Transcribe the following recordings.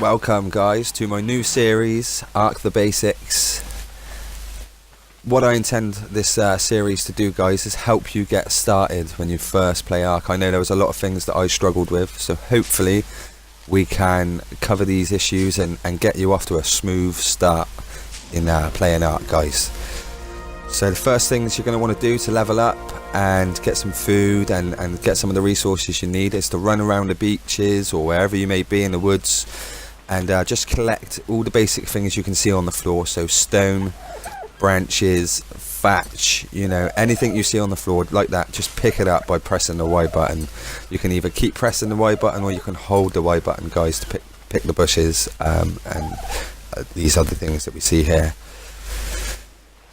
Welcome guys to my new series, ARK the Basics. What I intend this series to do, guys, is help you get started when you first play ARK. I know there was a lot of things that I struggled with, so hopefully we can cover these issues and get you off to a smooth start in playing ARK, guys. So the first things you're going to want to do to level up and get some food and get some of the resources you need is to run around the beaches or wherever you may be in the woods and just collect all the basic things you can see on the floor. So stone, branches, thatch, you know, anything you see on the floor like that, just pick it up by pressing the Y button. You can either keep pressing the Y button or you can hold the Y button, guys, to pick the bushes and these other things that we see here.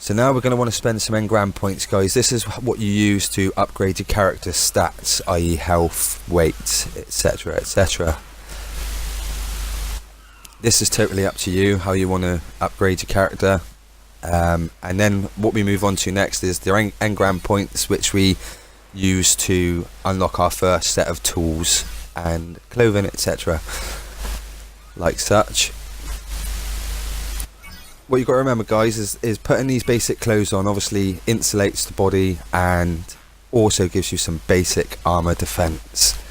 So now we're going to want to spend some Engram Points, guys. This is what you use to upgrade your character's stats, i.e. health, weight, etc, etc. This is totally up to you, how you want to upgrade your character. And then what we move on to next is the Engram Points, which we use to unlock our first set of tools and clothing, etc. Like such. What you've got to remember, guys, is putting these basic clothes on obviously insulates the body and also gives you some basic armor defense.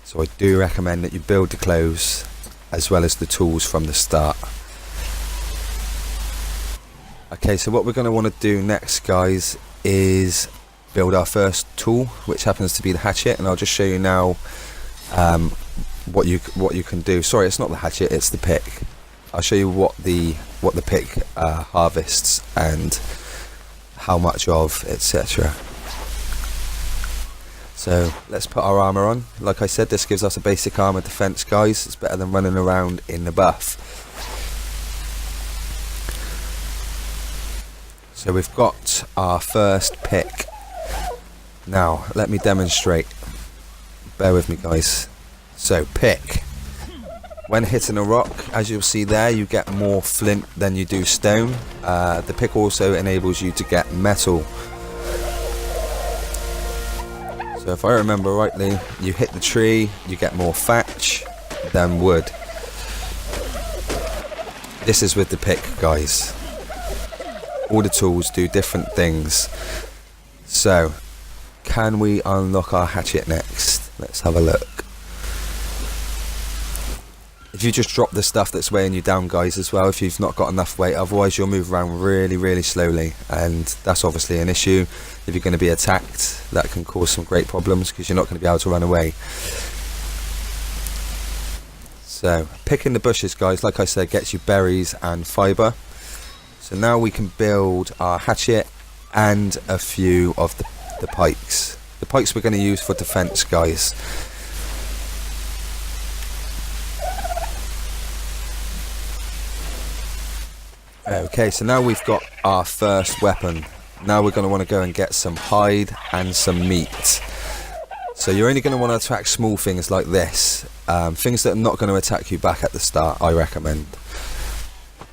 So I do recommend that you build the clothes as well as the tools from the start. Okay, so what we're going to want to do next, guys, is build our first tool, which happens to be the hatchet, and I'll just show you now what you can do. Sorry, it's not the hatchet, it's the pick. I'll show you what the pick harvests and how much of, etc. So let's put our armor on. Like I said, this gives us a basic armor defense, guys. It's better than running around in the buff. So we've got our first pick. Now let me demonstrate. Bear with me, guys. So pick. When hitting a rock, as you'll see there, you get more flint than you do stone. The pick also enables you to get metal. So if I remember rightly, you hit the tree, you get more thatch than wood. This is with the pick, guys. All the tools do different things. So, can we unlock our hatchet next? Let's have a look. If you just drop the stuff that's weighing you down, guys, as well, if you've not got enough weight, otherwise you'll move around really, really slowly, and that's obviously an issue. If you're going to be attacked, that can cause some great problems because you're not going to be able to run away. So, picking the bushes, guys, like I said, gets you berries and fibre. So now we can build our hatchet and a few of the pikes. The pikes we're going to use for defense, guys. Okay, so now we've got our first weapon. Now we're going to want to go and get some hide and some meat. So you're only going to want to attack small things like this. Things that are not going to attack you back at the start, I recommend.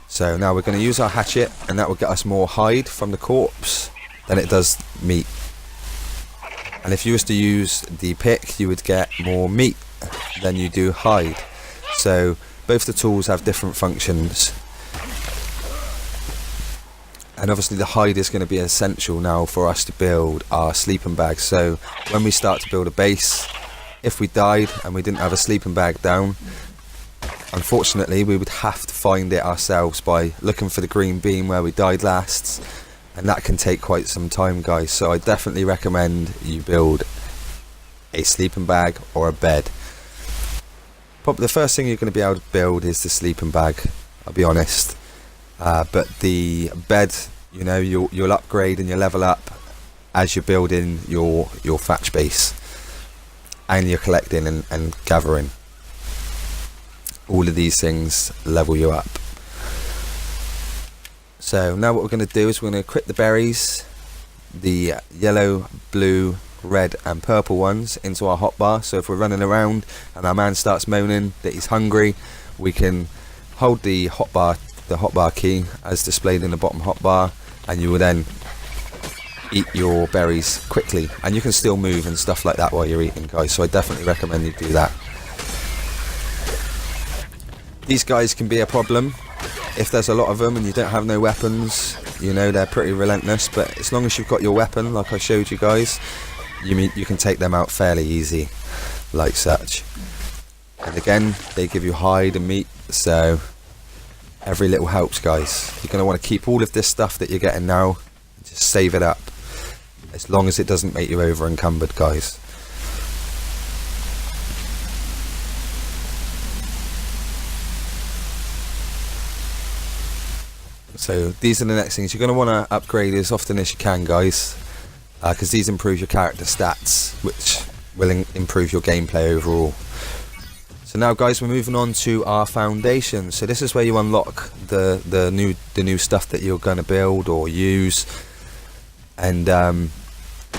So now we're going to use our hatchet, and that will get us more hide from the corpse than it does meat. And if you was to use the pick, you would get more meat than you do hide. So both the tools have different functions. And obviously the hide is going to be essential now for us to build our sleeping bag. So when we start to build a base, if we died and we didn't have a sleeping bag down, unfortunately we would have to find it ourselves by looking for the green beam where we died last, and that can take quite some time, guys. So I definitely recommend you build a sleeping bag or a bed. Probably the first thing you're going to be able to build is the sleeping bag, I'll be honest. But the bed, you know, you'll upgrade and you'll level up as you're building your thatch base, and you're collecting and gathering. All of these things level you up. So now what we're going to do is we're going to equip the berries, the yellow, blue, red and purple ones, into our hotbar. So if we're running around and our man starts moaning that he's hungry, we can hold the hotbar key as displayed in the bottom hotbar, and you will then eat your berries quickly, and you can still move and stuff like that while you're eating, guys. So I definitely recommend you do that. These guys can be a problem if there's a lot of them and you don't have no weapons. You know, they're pretty relentless, but as long as you've got your weapon, like I showed you guys, you can take them out fairly easy, like such. And again, they give you hide and meat, so every little helps, guys. You're going to want to keep all of this stuff that you're getting now, just save it up, as long as it doesn't make you over encumbered, guys. So these are the next things you're going to want to upgrade as often as you can, guys, because these improve your character stats, which will improve your gameplay overall. So now, guys, we're moving on to our foundation. So this is where you unlock the new stuff that you're going to build or use, and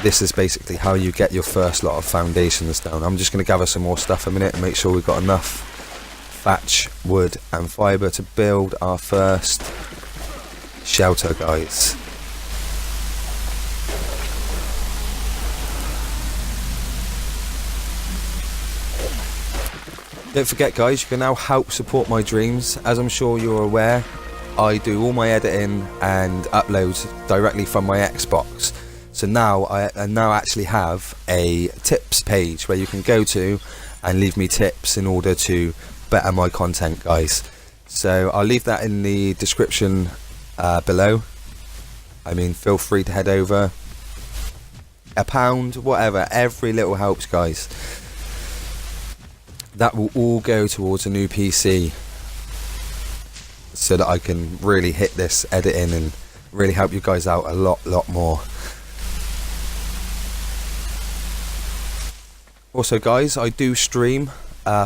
this is basically how you get your first lot of foundations down. I'm just going to gather some more stuff a minute and make sure we've got enough thatch, wood and fibre to build our first shelter, guys. Don't forget, guys, you can now help support my dreams. As I'm sure you're aware, I do all my editing and uploads directly from my Xbox. So now I now actually have a tips page where you can go to and leave me tips in order to better my content, guys. So I'll leave that in the description below. I mean, feel free to head over. £1, whatever, every little helps, guys. That will all go towards a new PC, so that I can really hit this editing and really help you guys out a lot more. Also, guys, I do stream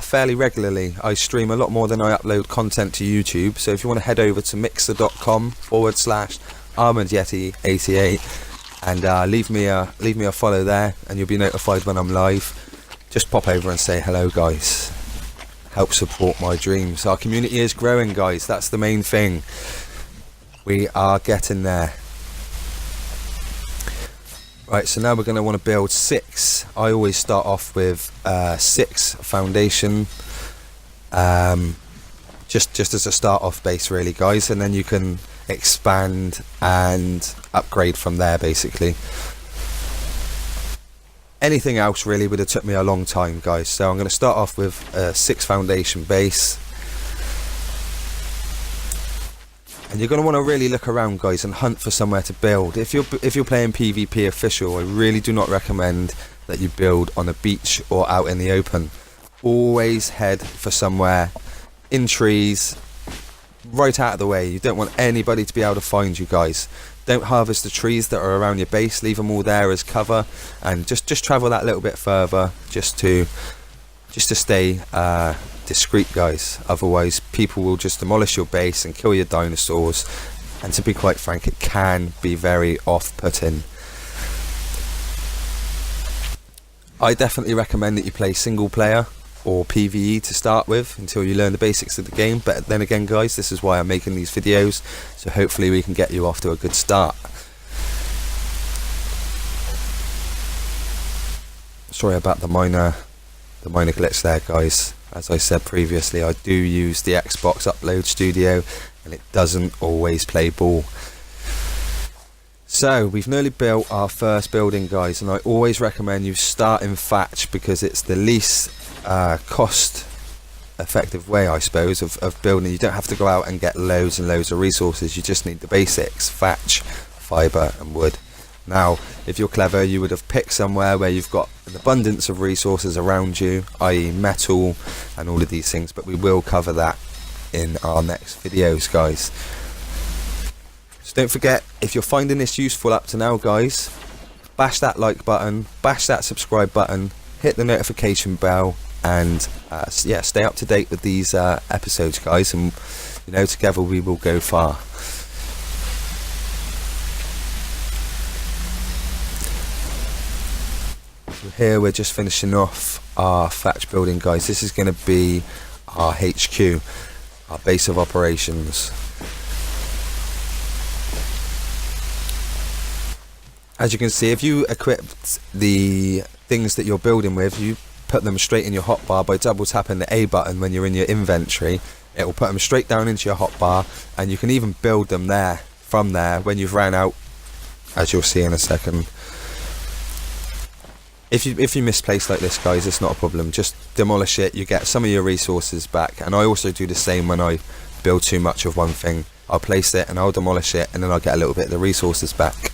fairly regularly. I stream a lot more than I upload content to YouTube, so if you want to head over to mixer.com/ArmoredYeti88 and leave me a follow there, and you'll be notified when I'm live. Just pop over and say hello, guys. Help support my dreams. Our community is growing, guys. That's the main thing. We are getting there. Right, so now we're going to want to build 6. I always start off with 6 foundation, just as a start off base, really, guys, and then you can expand and upgrade from there, basically. Anything else really would have took me a long time, guys, so I'm going to start off with a 6 foundation base. And you're going to want to really look around, guys, and hunt for somewhere to build. If you're playing PvP official, I really do not recommend that you build on a beach or out in the open. Always head for somewhere in trees, right out of the way. You don't want anybody to be able to find you, guys. Don't harvest the trees that are around your base. Leave them all there as cover, and just travel that little bit further, just to stay discreet, guys. Otherwise, people will just demolish your base and kill your dinosaurs. And to be quite frank, it can be very off-putting. I definitely recommend that you play single player or PvE to start with until you learn the basics of the game, but then again, guys, this is why I'm making these videos, so hopefully we can get you off to a good start. Sorry about the minor glitch there, guys. As I said previously, I do use the Xbox Upload Studio and it doesn't always play ball. So we've nearly built our first building, guys, and I always recommend you start in thatch because it's the least cost effective way, I suppose, of building. You don't have to go out and get loads and loads of resources. You just need the basics: thatch, fibre and wood. Now, if you're clever, you would have picked somewhere where you've got an abundance of resources around you, i.e. metal and all of these things, but we will cover that in our next videos, guys. So don't forget, if you're finding this useful up to now, guys, bash that like button, bash that subscribe button, hit the notification bell, and yeah, stay up to date with these episodes, guys, and you know, together we will go far. So here we're just finishing off our thatch building, guys. This is going to be our HQ, our base of operations. As you can see, if you equipped the things that you're building with, you put them straight in your hotbar by double tapping the A button when you're in your inventory, It will put them straight down into your hotbar, and you can even build them there from there when you've ran out, as you'll see in a second. If you misplace like this, guys, it's not a problem. Just demolish it. You get some of your resources back. And I also do the same when I build too much of one thing. I'll place it and I'll demolish it, and then I'll get a little bit of the resources back.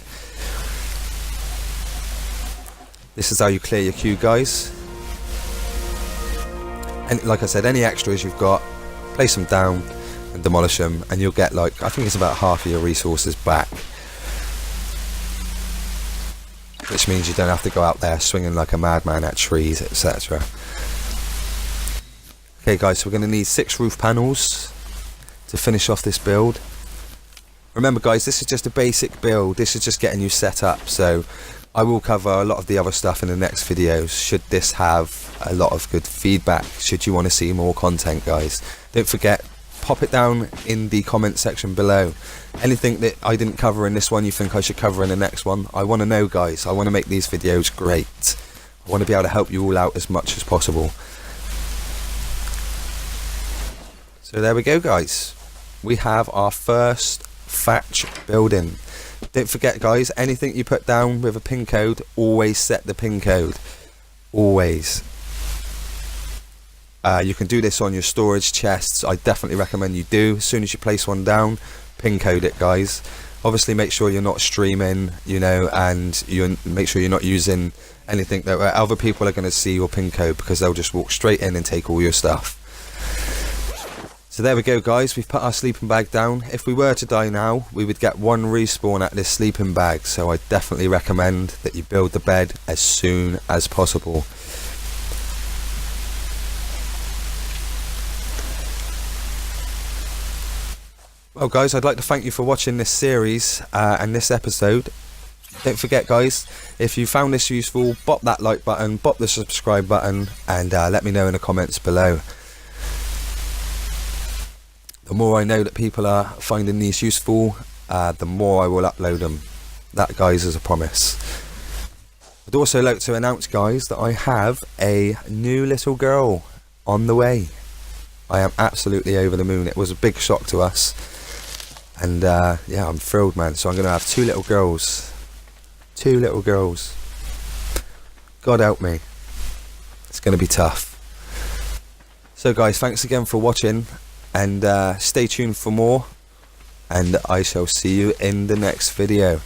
This is how you clear your queue, guys. And like I said, any extras you've got, place them down and demolish them, and you'll get, like, I think it's about half of your resources back. Which means you don't have to go out there swinging like a madman at trees, etc. Okay, guys, so we're going to need 6 roof panels to finish off this build. Remember, guys, this is just a basic build. This is just getting you set up. So I will cover a lot of the other stuff in the next videos, should this have a lot of good feedback, should you want to see more content, guys. Don't forget, pop it down in the comment section below. Anything that I didn't cover in this one you think I should cover in the next one, I want to know, guys. I want to make these videos great. I want to be able to help you all out as much as possible. So there we go, guys. We have our first thatch building. Don't forget, guys, anything you put down with a pin code, always set the pin code. Always. You can do this on your storage chests. I definitely recommend you do. As soon as you place one down, pin code it, guys. Obviously make sure you're not streaming, you know, and you make sure you're not using anything that other people are going to see your pin code, because they'll just walk straight in and take all your stuff. So there we go, guys. We've put our sleeping bag down. If we were to die now, we would get 1 respawn at this sleeping bag, so I definitely recommend that you build the bed as soon as possible. Well, guys, I'd like to thank you for watching this series and this episode. Don't forget, guys, if you found this useful, bop that like button, bop the subscribe button, and let me know in the comments below. The more I know that people are finding these useful, the more I will upload them. That, guys, is a promise. I'd also like to announce, guys, that I have a new little girl on the way. I am absolutely over the moon. It was a big shock to us. And yeah, I'm thrilled, man. So I'm going to have 2 little girls. 2 little girls. God help me. It's going to be tough. So, guys, thanks again for watching. And stay tuned for more. And I shall see you in the next video.